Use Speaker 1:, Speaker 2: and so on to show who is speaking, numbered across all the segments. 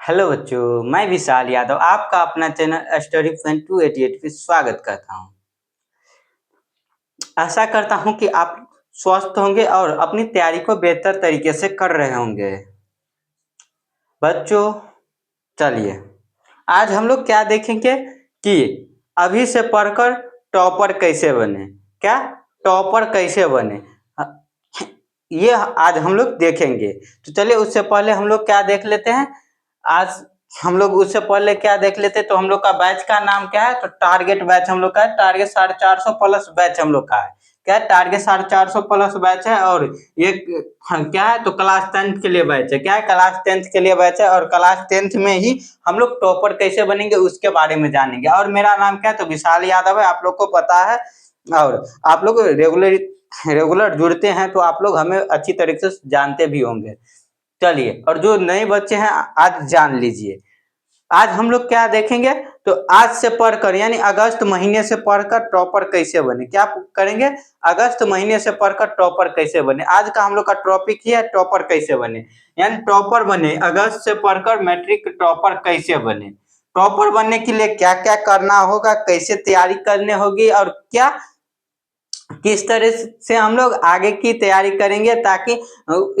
Speaker 1: Hello बच्चों, मैं विशाल यादव आपका अपना चैनल स्टडी फैन 288 पे स्वागत करता हूँ। आशा करता हूँ कि आप स्वस्थ होंगे और अपनी तैयारी को बेहतर तरीके से कर रहे होंगे। बच्चों, चलिए आज हम लोग क्या देखेंगे कि अभी से पढ़कर टॉपर कैसे बने। क्या टॉपर कैसे बने, ये आज हम लोग देखेंगे। तो चलिए उससे पहले हम लोग क्या देख लेते हैं। आज हम लोग उससे पहले क्या देख लेते हैं, तो हम लोग का बैच का नाम क्या है, तो टारगेट बैच हम लोग का है। टारगेट 450 प्लस बैच हम लोग का है। क्या है, टारगेट 450 प्लस बैच है। और ये क्या है, तो क्लास 10th के लिए बैच है। क्या है, क्लास 10th के लिए बैच है। और क्लास 10th में ही हम लोग टॉपर कैसे बनेंगे उसके बारे में जानेंगे। और मेरा नाम क्या है, तो विशाल यादव है, आप लोग को पता है। और आप लोग रेगुलर जुड़ते हैं तो आप लोग हमें अच्छी तरीके से जानते भी होंगे। चलिए, और जो नए बच्चे हैं आज जान लीजिए। आज हम लोग क्या देखेंगे, तो आज से पढ़कर यानी अगस्त महीने से पढ़कर टॉपर कैसे बने। क्या करेंगे, अगस्त महीने से पढ़कर टॉपर कैसे बने। आज का हम लोग का टॉपिक ही है टॉपर कैसे बने, यानी टॉपर बने अगस्त से पढ़कर मैट्रिक टॉपर कैसे बने। टॉपर बनने के लिए क्या क्या करना होगा, कैसे तैयारी करनी होगी और क्या किस तरह से हम लोग आगे की तैयारी करेंगे, ताकि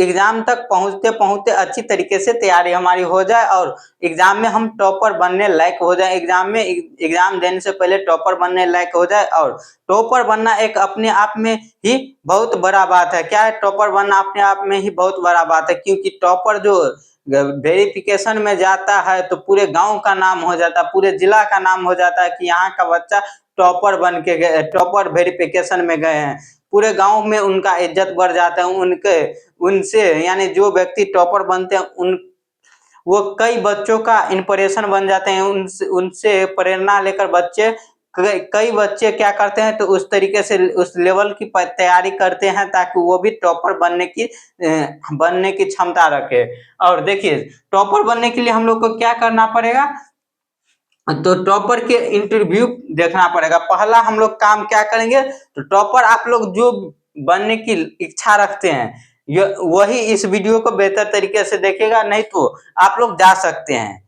Speaker 1: एग्जाम तक पहुंचते पहुंचते अच्छी तरीके से तैयारी हमारी हो जाए और एग्जाम में हम टॉपर बनने लायक हो जाए। एग्जाम देने से पहले टॉपर बनने लायक हो जाए। और टॉपर बनना एक अपने आप में ही बहुत बड़ा बात है। क्या है, टॉपर बनना अपने आप में ही बहुत बड़ा बात है, क्योंकि टॉपर जो वेरिफिकेशन में जाता है तो पूरे गांव का नाम हो जाता है, पूरे जिला का नाम हो जाता है कि यहाँ का बच्चा टॉपर बन के गए, टॉपर वेरिफिकेशन में गए हैं। पूरे गांव में उनका इज्जत बढ़ जाता है। उनके उनसे यानी जो व्यक्ति टॉपर बनते हैं उन वो कई बच्चों का इंस्पिरेशन बन जाते हैं। उनसे उनसे प्रेरणा लेकर बच्चे कई बच्चे क्या करते हैं, तो उस तरीके से उस लेवल की तैयारी करते हैं ताकि वो भी टॉपर बनने की क्षमता रखे। और देखिए, टॉपर बनने के लिए हम लोग को क्या करना पड़ेगा, तो टॉपर के इंटरव्यू देखना पड़ेगा। पहला हम लोग काम क्या करेंगे, तो टॉपर आप लोग जो बनने की इच्छा रखते हैं वही इस वीडियो को बेहतर तरीके से देखेगा, नहीं तो आप लोग जा सकते हैं।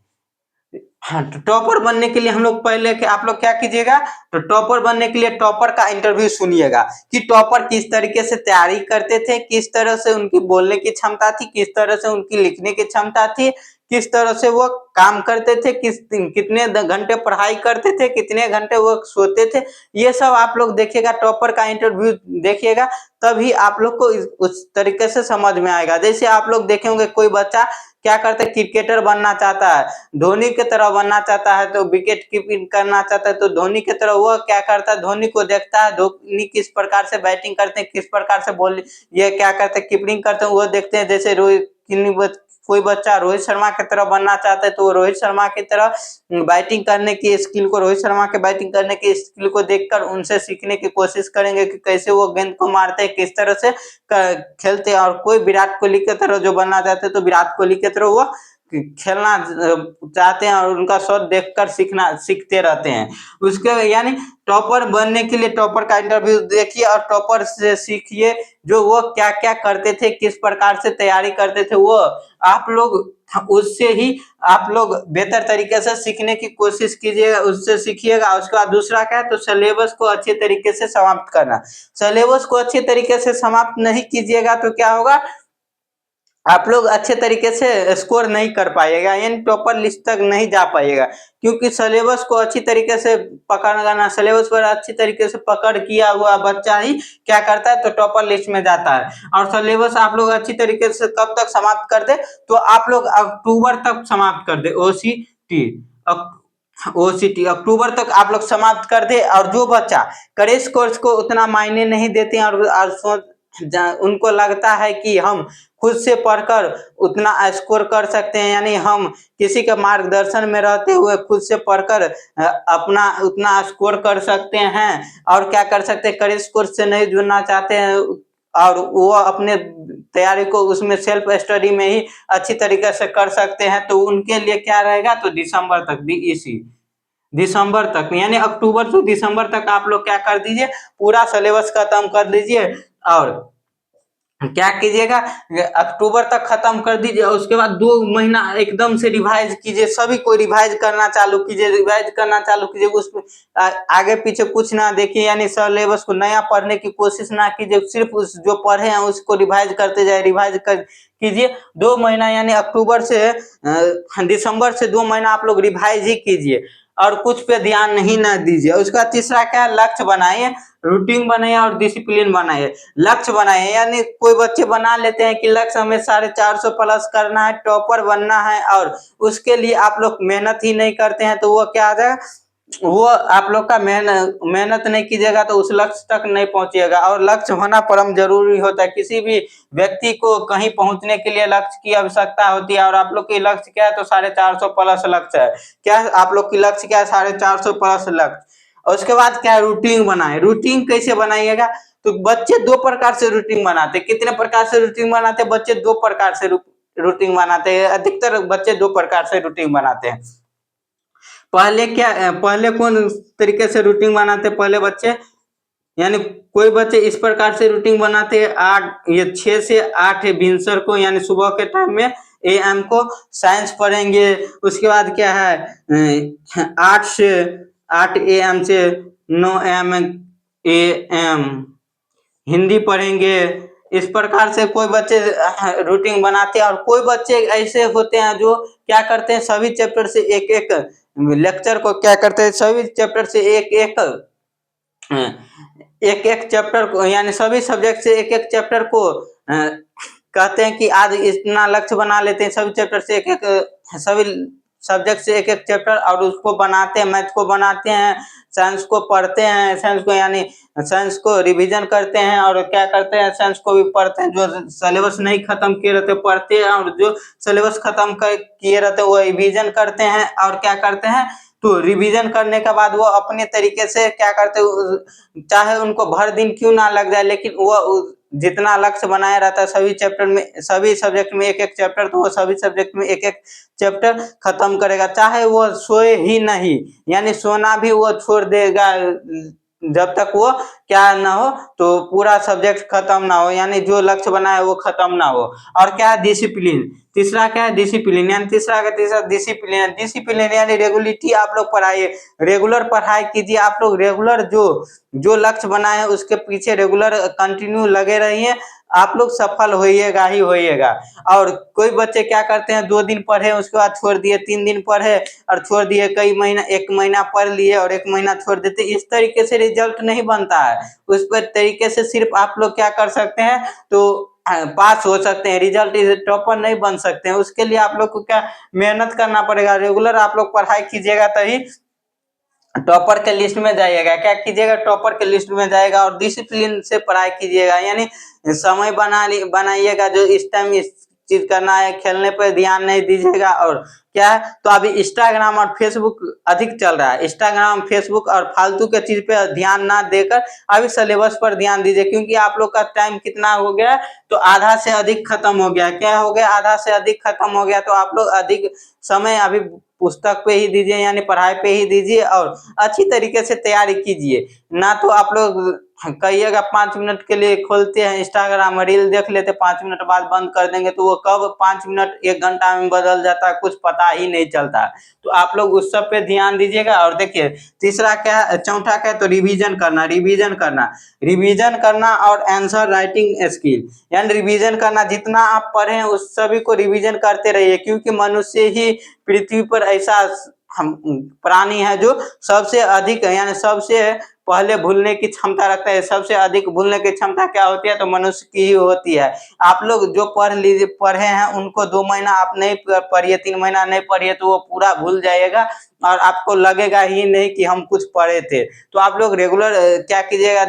Speaker 1: हाँ, तो टॉपर बनने के लिए हम लोग पहले आप लोग क्या कीजिएगा, तो टॉपर बनने के लिए टॉपर का इंटरव्यू सुनिएगा कि टॉपर किस तरीके से तैयारी करते थे, किस तरह से उनकी बोलने की क्षमता थी, किस तरह से उनकी लिखने की क्षमता थी, किस तरह से वो काम करते थे, कितने घंटे पढ़ाई करते थे, कितने घंटे वो सोते थे। ये सब आप लोग देखिएगा, टॉपर का इंटरव्यू देखिएगा, तभी आप लोग को उस तरीके से समझ में आएगा। जैसे आप लोग देखे होंगे कोई बच्चा क्या करता है, क्रिकेटर बनना चाहता है, धोनी की तरह बनना चाहता है, तो विकेट कीपिंग करना चाहता है, तो धोनी की तरह वो क्या करता है, धोनी को देखता है, धोनी किस प्रकार से बैटिंग करते हैं, किस प्रकार से बॉल ये क्या करते हैं, कीपिंग करते हैं, वो देखते हैं। जैसे कोई बच्चा रोहित शर्मा की तरह बनना चाहता है, तो वो रोहित शर्मा की तरह बैटिंग करने की स्किल को, रोहित शर्मा के बैटिंग करने की स्किल को देखकर उनसे सीखने की कोशिश करेंगे कि कैसे वो गेंद को मारते हैं, किस तरह से खेलते हैं। और कोई विराट कोहली की तरह जो बनना चाहते हैं, तो विराट कोहली की तरह वो खेलना चाहते हैं और उनका शॉट देखकर सीखते रहते हैं। उसके यानी टॉपर बनने के लिए टॉपर का इंटरव्यू देखिए और टॉपर से सीखिए, जो वो क्या क्या करते थे, किस प्रकार से तैयारी करते थे, वो आप लोग उससे ही आप लोग बेहतर तरीके से सीखने की कोशिश कीजिएगा, उससे सीखिएगा। उसके बाद दूसरा क्या है, तो सिलेबस को अच्छे तरीके से समाप्त करना। सिलेबस को अच्छे तरीके से समाप्त नहीं कीजिएगा तो क्या होगा, आप लोग अच्छे तरीके से स्कोर नहीं कर पाएगा, यानी टॉपर लिस्ट तक नहीं जा पाएगा। क्योंकि सिलेबस को अच्छी तरीके से पकड़ना, सिलेबस पर अच्छी तरीके से पकड़ किया हुआ बच्चा ही क्या करता है, तो टॉपर लिस्ट में जाता है। और सिलेबस आप लोग अच्छी तरीके से कब तक समाप्त कर दे, तो आप लोग अक्टूबर तक समाप्त कर दे। ओसीटी अक्टूबर तक आप लोग समाप्त कर दे। और जो बच्चा क्रैश कोर्स को उतना मायने नहीं देते हैं और उनको लगता है कि हम खुद से पढ़कर उतना स्कोर कर सकते हैं, यानी हम किसी के मार्गदर्शन में रहते हुए खुद से पढ़कर अपना उतना स्कोर कर सकते हैं, और क्या कर सकते हैं, क्रैश कोर्स से नहीं जुड़ना चाहते हैं और वो अपने तैयारी को उसमें सेल्फ स्टडी में ही अच्छी तरीके से कर सकते हैं, तो उनके लिए क्या रहेगा, तो दिसंबर तक यानी अक्टूबर से दिसंबर तक आप लोग क्या कर दीजिए, पूरा सिलेबस खत्म कर लीजिए। और क्या कीजिएगा, अक्टूबर तक खत्म कर दीजिए, उसके बाद 2 महीना एकदम से रिवाइज कीजिए, सभी को रिवाइज करना चालू कीजिए, रिवाइज करना चालू कीजिए, उसमें आगे पीछे कुछ ना देखिए, यानी सिलेबस को नया पढ़ने की कोशिश ना कीजिए, सिर्फ उस जो पढ़े हैं उसको रिवाइज करते जाए, रिवाइज कर कीजिए। 2 महीना यानी अक्टूबर से दिसंबर से 2 महीना आप लोग रिवाइज ही कीजिए, और कुछ पे ध्यान नहीं ना दीजिए। उसका तीसरा क्या है, लक्ष्य बनाइए, रूटीन बनाइए और डिसिप्लिन बनाइए। लक्ष्य बनाइए, यानी कोई बच्चे बना लेते हैं कि लक्ष्य हमें 450 प्लस करना है, टॉपर बनना है, और उसके लिए आप लोग मेहनत ही नहीं करते हैं, तो वो क्या आ जाएगा, वो आप लोग का मेहनत नहीं कीजिएगा तो उस लक्ष्य तक नहीं पहुंचिएगा। और लक्ष्य होना परम जरूरी होता है, किसी भी व्यक्ति को कहीं पहुंचने के लिए लक्ष्य की आवश्यकता होती है। और आप लोग की लक्ष्य क्या है, तो 450 प्लस लक्ष्य है। क्या आप लोग की लक्ष्य क्या है, 450 प्लस लक्ष्य। और उसके बाद क्या है, रूटीन बनाए। रूटीन कैसे बनाइएगा, तो बच्चे 2 प्रकार से रूटीन बनाते, कितने प्रकार से रूटीन बनाते, बच्चे 2 प्रकार से रूटीन बनाते हैं, अधिकतर बच्चे 2 प्रकार से रूटीन बनाते हैं। पहले क्या, पहले कौन तरीके से रूटीन बनाते, पहले बच्चे, यानी कोई बच्चे इस प्रकार से रूटीन बनाते हैं, 6 से 8 भिनसर को, यानी सुबह के टाइम में AM को साइंस पढ़ेंगे। उसके बाद क्या है, 8 AM से 9 AM हिंदी पढ़ेंगे। इस प्रकार से कोई बच्चे रूटीन बनाते हैं, और कोई बच्चे ऐसे होते हैं जो क्या करते हैं, सभी चैप्टर से एक एक लेक्चर को क्या करते हैं, सभी चैप्टर से एक एक चैप्टर को, यानी सभी सब्जेक्ट से एक एक चैप्टर को कहते हैं कि आज इतना लक्ष्य बना लेते हैं, सभी चैप्टर से एक एक, सभी सब्जेक्ट से एक एक चैप्टर, और उसको बनाते हैं, मैथ को बनाते हैं, साइंस को पढ़ते हैं, साइंस को यानी साइंस को रिवीजन करते हैं, और क्या करते हैं, साइंस को भी पढ़ते हैं, जो सिलेबस नहीं खत्म किए रहते पढ़ते हैं, और जो सिलेबस खत्म किए रहते वो रिवीजन करते हैं। और क्या करते हैं, तो रिवीजन करने के बाद वो अपने तरीके से क्या करते हैं, चाहे उनको भर दिन क्यों ना लग जाए, लेकिन वो जितना लक्ष्य बनाया रहता है सभी चैप्टर में, सभी सब्जेक्ट में एक एक चैप्टर, तो वो सभी सब्जेक्ट में एक एक चैप्टर खत्म करेगा, चाहे वो सोए ही नहीं, यानी सोना भी वो छोड़ देगा जब तक वो क्या ना हो, तो पूरा सब्जेक्ट खत्म ना हो, यानी जो लक्ष्य बना है वो खत्म ना हो। और क्या है, डिसिप्लिन। तीसरा क्या है, डिसिप्लिन, यानी तीसरा डिसिप्लिन। डिसिप्लिन यानी रेगुलरिटी, आप लोग पढ़ाइए, रेगुलर पढ़ाई कीजिए, आप लोग रेगुलर जो जो लक्ष्य बनाए उसके पीछे रेगुलर कंटिन्यू लगे रहिए, आप लोग सफल होइएगा ही होइएगा। और कोई बच्चे क्या करते हैं, 2 दिन पढ़े उसके बाद छोड़ दिए, 3 दिन पढ़े और छोड़ दिए, कई महीना, 1 महीना पढ़ लिए और 1 महीना छोड़ देते, इस तरीके से रिजल्ट नहीं बनता है। उस पर तरीके से सिर्फ आप लोग क्या कर सकते हैं, तो पास हो सकते हैं, रिजल्ट टॉपर नहीं बन सकते हैं। उसके लिए आप लोग को क्या मेहनत करना पड़ेगा, रेगुलर आप लोग पढ़ाई कीजिएगा तभी टॉपर के लिस्ट में जाइएगा। क्या कीजिएगा, टॉपर के लिस्ट में जाएगा। और डिसिप्लिन से पढ़ाई कीजिएगा, यानी समय बनाइएगा, जो इस टाइम इस चीज करना है, खेलने पर ध्यान नहीं दीजिएगा। और क्या है, तो अभी इंस्टाग्राम और फेसबुक अधिक चल रहा है, इंस्टाग्राम फेसबुक और फालतू के चीज पे ध्यान ना देकर अभी सिलेबस पर ध्यान दीजिए, क्योंकि आप लोग का टाइम कितना हो गया, तो आधा से अधिक खत्म हो गया। क्या हो गया, आधा से अधिक खत्म हो गया, तो आप लोग अधिक समय अभी पुस्तक पे ही दीजिए, यानी पढ़ाई पे ही दीजिए, और अच्छी तरीके से तैयारी कीजिए। ना तो आप लोग कहिएगा 5 मिनट के लिए खोलते हैं इंस्टाग्राम, रील देख लेते, 5 मिनट बाद बंद कर देंगे, तो वो कब 5 मिनट 1 घंटा में बदल जाता है कुछ पता ही नहीं चलता। तो आप लोग उस सब पे ध्यान दीजिएगा। और देखिए तीसरा क्या है, चौथा क्या है, तो रिवीजन करना, रिवीजन करना, रिवीजन करना और आंसर राइटिंग स्किल, यानी रिवीजन करना, जितना आप पढ़े उस सभी को रिवीजन करते रहिए, क्योंकि मनुष्य ही पृथ्वी पर ऐसा हम प्राणी है जो सबसे अधिक, यानी सबसे पहले भूलने की क्षमता रखता है। सबसे अधिक भूलने की क्षमता क्या होती है, तो मनुष्य की ही होती है। आप लोग जो पढ़े हैं उनको 2 महीना आप नहीं पढ़िए, 3 महीना नहीं पढ़िए, तो वो पूरा भूल जाइएगा, और आपको लगेगा ही नहीं कि हम कुछ पढ़े थे। तो आप लोग रेगुलर क्या कीजिएगा,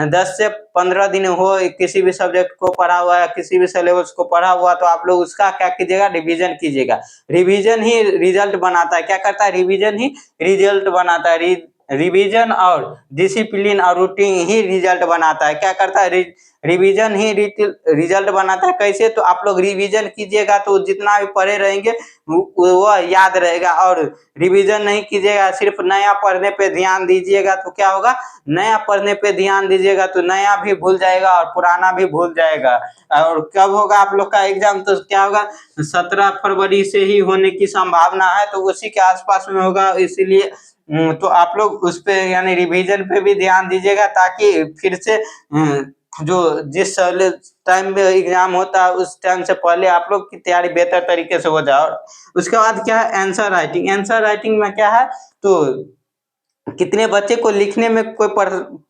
Speaker 1: 10 से 15 दिन हो किसी भी सब्जेक्ट को पढ़ा हुआ है, किसी भी सिलेबस को पढ़ा हुआ, तो आप लोग उसका क्या कीजिएगा, रिवीजन कीजिएगा। रिवीजन ही रिजल्ट बनाता है, क्या करता है, रिवीजन ही रिजल्ट बनाता है। रिवीजन और डिसिप्लिन और रूटीन ही रिजल्ट बनाता है। क्या करता है, रिवीजन ही रिजल्ट बनाता है। कैसे? तो आप लोग रिवीजन कीजिएगा तो जितना भी पढ़े रहेंगे वो याद रहेगा, और रिवीजन नहीं कीजिएगा, सिर्फ नया पढ़ने पे ध्यान दीजिएगा तो क्या होगा, नया पढ़ने पे ध्यान दीजिएगा तो नया भी भूल जाएगा और पुराना भी भूल जाएगा। और कब होगा आप लोग का एग्जाम? तो क्या होगा, 17 फरवरी से ही होने की संभावना है, तो उसी के आसपास में होगा। इसीलिए तो आप लोग उस पे यानी रिवीजन पे भी ध्यान दीजिएगा, ताकि फिर से जो जिस टाइम में एग्जाम होता है उस टाइम से पहले आप लोग की तैयारी बेहतर तरीके से हो जाए। उसके बाद क्या है, आंसर राइटिंग। आंसर राइटिंग में क्या है, तो कितने बच्चे को लिखने में कोई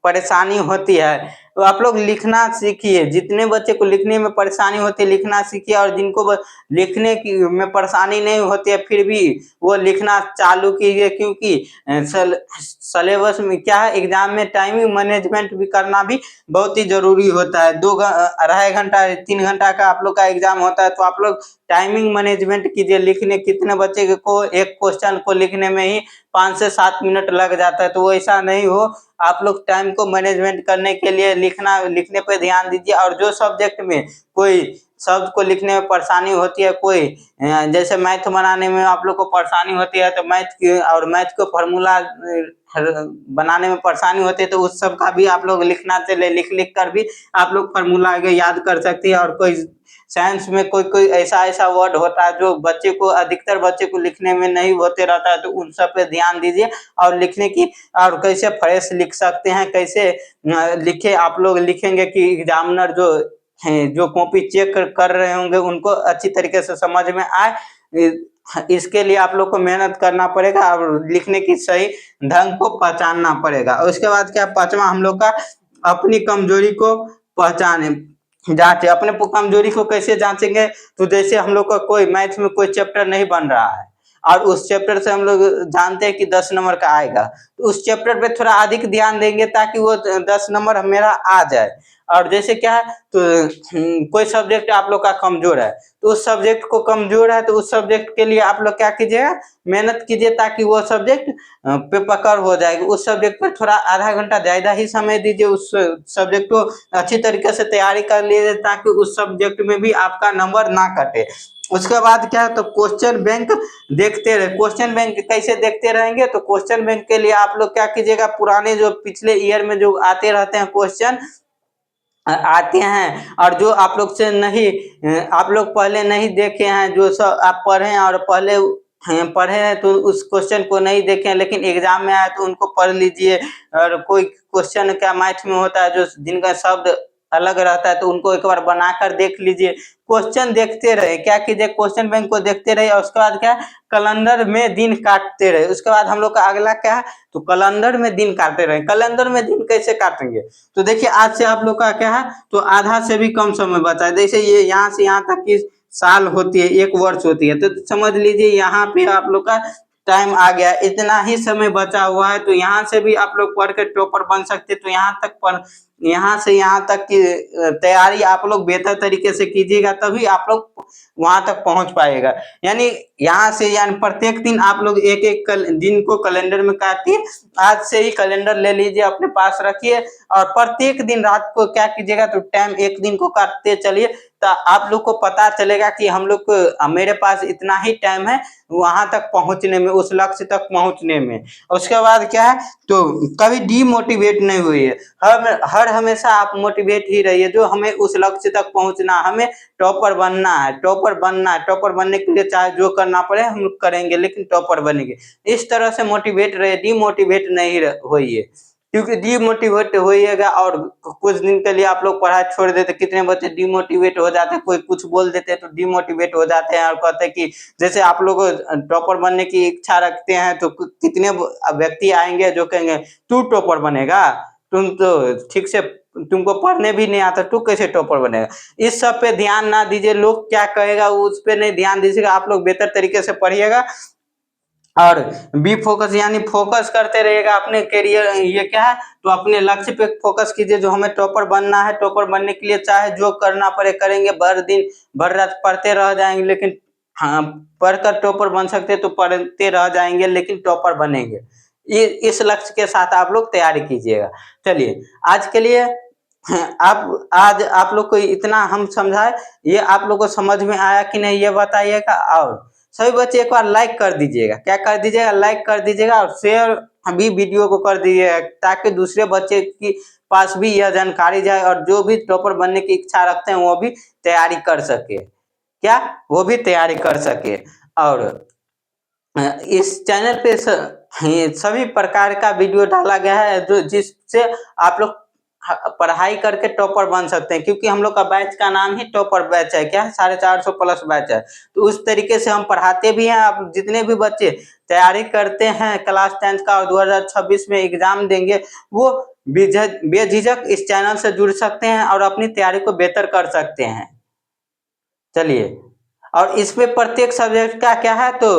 Speaker 1: परेशानी होती है, तो आप लोग लिखना सीखिए। जितने बच्चे को लिखने में परेशानी होती है लिखना सीखिए, और जिनको लिखने की में परेशानी नहीं होती है फिर भी वो लिखना चालू कीजिए, क्योंकि सिलेबस में क्या है, एग्जाम में टाइमिंग मैनेजमेंट भी करना भी बहुत ही जरूरी होता है। 2-2.5 घंटा 3 घंटा का आप लोग का एग्जाम होता है, तो आप लोग टाइमिंग मैनेजमेंट कीजिए। लिखने कितने बच्चे को एक क्वेश्चन को लिखने में ही 5 से 7 मिनट लग जाता है, तो वैसा नहीं हो। आप लोग टाइम को मैनेजमेंट करने के लिए लिखने पे ध्यान दीजिए। और जो सब्जेक्ट में कोई शब्द को लिखने में परेशानी होती है, कोई जैसे मैथ बनाने में आप लोग को परेशानी होती है, तो मैथ को फार्मूला बनाने में परेशानी होती है, तो उस सब का भी आप लोग लिखना चले, लिख कर भी आप लोग फार्मूला आगे याद कर सकते हैं। और कोई साइंस में कोई ऐसा वर्ड होता है जो अधिकतर बच्चे को लिखने में नहीं होते रहता है, तो उन सब पे ध्यान दीजिए। और लिखने की, और कैसे फ्रेश लिख सकते हैं, कैसे लिखे आप लोग लिखेंगे कि एग्जामिनर जो कॉपी चेक कर रहे होंगे उनको अच्छी तरीके से समझ में आए। इसके लिए आप लोग को मेहनत करना पड़ेगा और लिखने की सही ढंग को पहचानना पड़ेगा। उसके बाद क्या, 5वां हम लोग का, अपनी कमजोरी को पहचाने जांचे। अपने कमजोरी को कैसे जांचेंगे, तो जैसे हम लोग का कोई मैथ में कोई चैप्टर नहीं बन रहा है और उस चैप्टर से हम लोग जानते हैं कि 10 नंबर का आएगा, तो उस चैप्टर पे थोड़ा अधिक ध्यान देंगे ताकि वो 10 नंबर मेरा आ जाए। और जैसे क्या है, तो कोई सब्जेक्ट आप लोग का कमजोर है, तो उस सब्जेक्ट को कमजोर है तो उस सब्जेक्ट के लिए आप लोग क्या कीजिएगा, मेहनत कीजिए ताकि वो सब्जेक्ट पे पकड़ हो जाएगी। उस सब्जेक्ट पर थोड़ा आधा घंटा ज्यादा ही समय दीजिए, उस सब्जेक्ट को अच्छी तरीके से तैयारी कर लीजिए ताकि उस सब्जेक्ट में भी आपका नंबर ना कटे। उसके बाद क्या है, तो क्वेश्चन बैंक देखते रहे। क्वेश्चन बैंक कैसे देखते रहेंगे, तो क्वेश्चन बैंक के लिए आप लोग क्या कीजिएगा, पुराने जो पिछले ईयर में जो आते रहते हैं क्वेश्चन आते हैं, और जो आप लोग से नहीं आप लोग पहले नहीं देखे हैं, जो सब आप पढ़े हैं और पहले पढ़े हैं तो उस क्वेश्चन को नहीं देखे हैं लेकिन एग्जाम में आया तो उनको पढ़ लीजिए। और कोई क्वेश्चन क्या मैथ में होता है जो जिनका शब्द अलग रहता है तो उनको एक बार बनाकर देख लीजिए। क्वेश्चन देखते रहे, क्या कीजिए, क्वेश्चन बैंक को देखते रहे। और उसके बाद क्या है, कैलेंडर में दिन काटते रहे। उसके बाद हम लोग का अगला क्या है, तो कैलेंडर में दिन काटते रहे। कैलेंडर में दिन कैसे काटेंगे, तो देखिए आज से आप लोग का क्या है, तो आधा से भी कम समय बचा है। जैसे ये यहाँ से यहाँ तक की साल होती है, 1 वर्ष होती है, तो समझ लीजिए यहाँ पे आप लोग का टाइम आ गया, इतना ही समय बचा हुआ है। तो यहाँ से भी आप लोग पढ़ के टॉपर बन सकते, तो यहाँ से यहाँ तक की तैयारी आप लोग बेहतर तरीके से कीजिएगा, तभी आप लोग वहां तक पहुंच पाएगा। यानी यहाँ से, यानी प्रत्येक दिन आप लोग एक एक दिन को कैलेंडर में काटिए। आज से ही कैलेंडर ले लीजिए, अपने पास रखिए, और प्रत्येक दिन रात को क्या कीजिएगा, तो टाइम एक दिन को काटते चलिए, तो आप लोग को पता चलेगा कि हम लोग को मेरे पास इतना ही टाइम है वहां तक पहुंचने में, उस लक्ष्य तक पहुंचने में। उसके बाद क्या है, तो कभी डीमोटिवेट नहीं हुई है, हर हमेशा आप मोटिवेट ही रहिए। जो हमें उस लक्ष्य तक पहुंचना, हमें टॉपर बनना है, टॉपर बनना है, टॉपर बनने के लिए चाहे जो करना पड़े हम करेंगे, लेकिन टॉपर बनेंगे। इस तरह से मोटिवेट रहे, डीमोटिवेट नहीं होइए, क्योंकि डीमोटिवेट होइएगा और कुछ दिन के लिए आप लोग पढ़ाई छोड़ देते। कितने बच्चे डीमोटिवेट हो जाते हैं, कोई कुछ बोल देते हैं तो डीमोटिवेट हो जाते हैं और कहते हैं कि जैसे आप लोग टॉपर बनने की इच्छा रखते हैं तो कितने व्यक्ति आएंगे जो कहेंगे तू टॉपर बनेगा, तुम तो ठीक से तुमको पढ़ने भी नहीं आता, तू कैसे टॉपर बनेगा। इस सब पे ध्यान ना दीजिए, लोग क्या कहेगा उस पे नहीं ध्यान दीजिएगा। आप लोग बेहतर तरीके से पढ़िएगा और बी फोकस, यानी फोकस करते रहिएगा अपने करियर, ये क्या है, तो अपने लक्ष्य पे फोकस कीजिए। जो हमें टॉपर बनना है, टॉपर बनने के लिए चाहे जो करना पड़े करेंगे, भर दिन भर रात पढ़ते रह जाएंगे, लेकिन हाँ, पढ़कर टॉपर बन सकते तो पढ़ते रह जाएंगे लेकिन टॉपर बनेंगे। इस लक्ष्य के साथ आप लोग तैयारी कीजिएगा। चलिए आज के लिए आप आज आप लोग को इतना हम समझाए, ये आप लोग को समझ में आया कि नहीं ये बताइएगा। और सभी बच्चे एक बार लाइक कर दीजिएगा, क्या कर दीजिएगा, लाइक कर दीजिएगा और शेयर भी वीडियो को कर दीजिएगा, ताकि दूसरे बच्चे की पास भी यह जानकारी जाए और जो भी टॉपर बनने की इच्छा रखते हैं वो भी तैयारी कर सके, क्या वो भी तैयारी कर सके। और इस चैनल पे ये सभी प्रकार का वीडियो डाला गया है जो जिससे आप लोग पढ़ाई करके टॉपर बन सकते हैं, क्योंकि हम लोग का बैच का नाम ही टॉपर बैच है, क्या 450 प्लस बैच है। तो उस तरीके से हम पढ़ाते भी हैं। आप जितने भी बच्चे तैयारी करते हैं क्लास 10 का और 2026 में एग्जाम देंगे, वो बेझिझक इस चैनल से जुड़ सकते हैं और अपनी तैयारी को बेहतर कर सकते हैं। चलिए, और इसमें प्रत्येक सब्जेक्ट का क्या है तो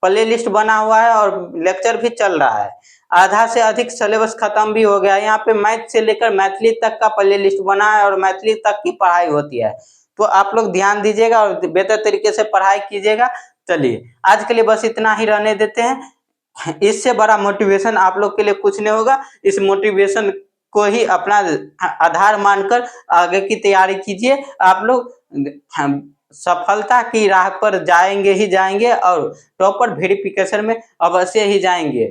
Speaker 1: प्ले लिस्ट बना हुआ है और लेक्चर भी चल रहा है। आधा से अधिक सिलेबस खत्म भी हो गया है। यहाँ पे मैथ से लेकर मैथिली तक का प्ले लिस्ट बना है और मैथिली तक की पढ़ाई होती है। तो आप लोग ध्यान दीजिएगा और बेहतर तरीके से पढ़ाई कीजिएगा। चलिए, आज के लिए बस इतना ही रहने देते हैं। इससे बड़ा मोटिवेशन आप लोग के लिए कुछ नहीं होगा। इस मोटिवेशन को ही अपना आधार मानकर आगे की तैयारी कीजिए। आप लोग सफलता की राह पर जाएंगे ही जाएंगे और टॉपर वेरिफिकेशन में अवश्य ही जाएंगे।